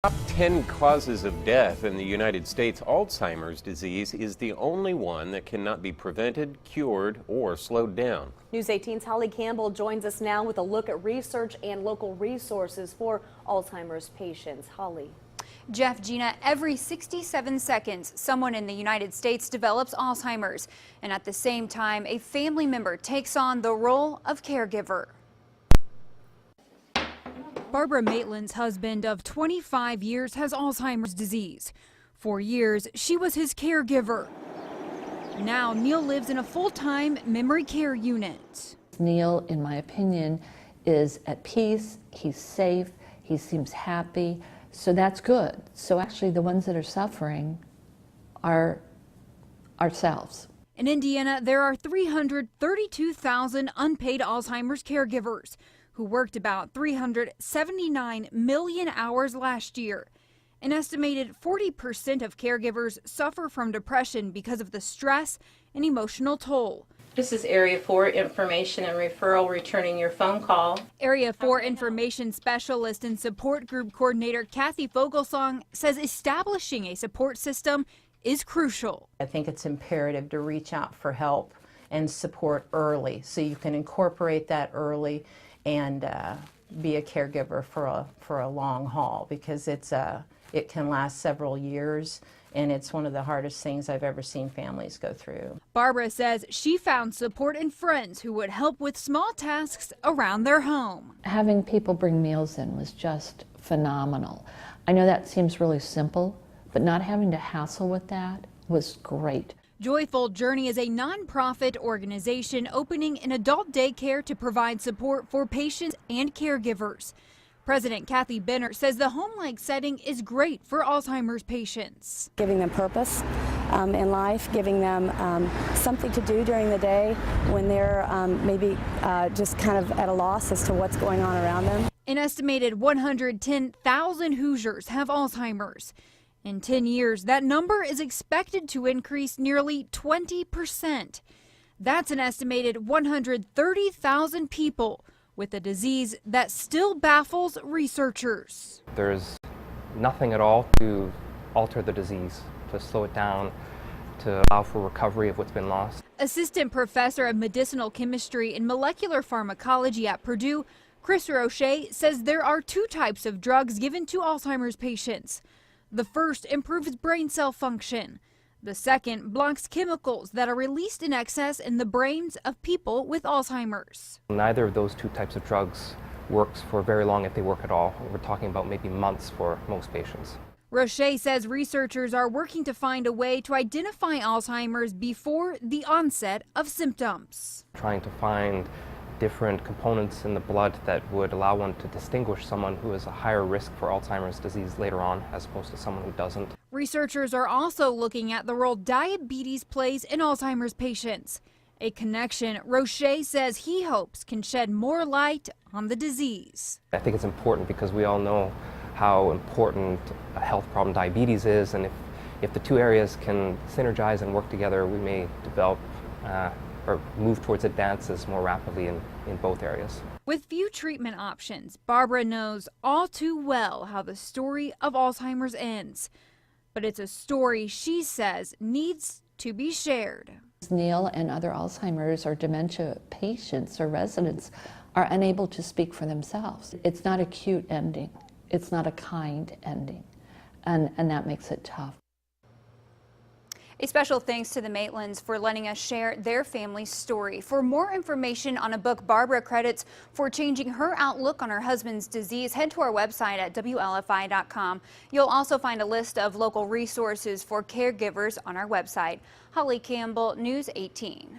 Top 10 causes of death in the United States, Alzheimer's disease is the only one that cannot be prevented, cured, or slowed down. News 18's Holly Campbell joins us now with a look at research and local resources for Alzheimer's patients. Holly. Jeff, Gina, every 67 seconds, someone in the United States develops Alzheimer's. And at the same time, a family member takes on the role of caregiver. Barbara Maitland's husband of 25 years has Alzheimer's disease. For years, she was his caregiver. Now, Neil lives in a full-time memory care unit. Neil, in my opinion, is at peace, he's safe, he seems happy, so that's good. So actually the ones that are suffering are ourselves. In Indiana, there are 332,000 unpaid Alzheimer's caregivers who worked about 379 million hours last year. An estimated 40% of caregivers suffer from depression because of the stress and emotional toll. This is Area 4 Information and Referral, returning your phone call. Area 4 Information Specialist and Support Group Coordinator Kathy Fogelsong says establishing a support system is crucial. I think it's imperative to reach out for help and support early so you can incorporate that early and be a caregiver for a long haul, because it can last several years, and it's one of the hardest things I've ever seen families go through. Barbara says she found support in friends who would help with small tasks around their home. Having people bring meals in was just phenomenal. I know that seems really simple, but not having to hassle with that was great. Joyful Journey is a nonprofit organization opening an adult daycare to provide support for patients and caregivers. President Kathy Benner says the home-like setting is great for Alzheimer's patients. Giving them purpose in life, giving them something to do during the day when they're maybe just kind of at a loss as to what's going on around them. An estimated 110,000 Hoosiers have Alzheimer's. In 10 years, that number is expected to increase nearly 20%. That's an estimated 130,000 people with a disease that still baffles researchers. There's nothing at all to alter the disease, to slow it down, to allow for recovery of what's been lost. Assistant Professor of Medicinal Chemistry and Molecular Pharmacology at Purdue, Chris Roche, says there are two types of drugs given to Alzheimer's patients. The first improves brain cell function. The second blocks chemicals that are released in excess in the brains of people with Alzheimer's. Neither of those two types of drugs works for very long, if they work at all. We're talking about maybe months for most patients. Roche says researchers are working to find a way to identify Alzheimer's before the onset of symptoms. Trying to find different components in the blood that would allow one to distinguish someone who is a higher risk for Alzheimer's disease later on as opposed to someone who doesn't. Researchers are also looking at the role diabetes plays in Alzheimer's patients, a connection Roche says he hopes can shed more light on the disease. I think it's important because we all know how important a health problem diabetes is, and if the two areas can synergize and work together, we may develop or move towards advances more rapidly in both areas. With few treatment options, Barbara knows all too well how the story of Alzheimer's ends. But it's a story she says needs to be shared. Neil and other Alzheimer's or dementia patients or residents are unable to speak for themselves. It's not a cute ending. It's not a kind ending. And that makes it tough. A special thanks to the Maitlands for letting us share their family's story. For more information on a book Barbara credits for changing her outlook on her husband's disease, head to our website at WLFI.com. You'll also find a list of local resources for caregivers on our website. Holly Campbell, News 18.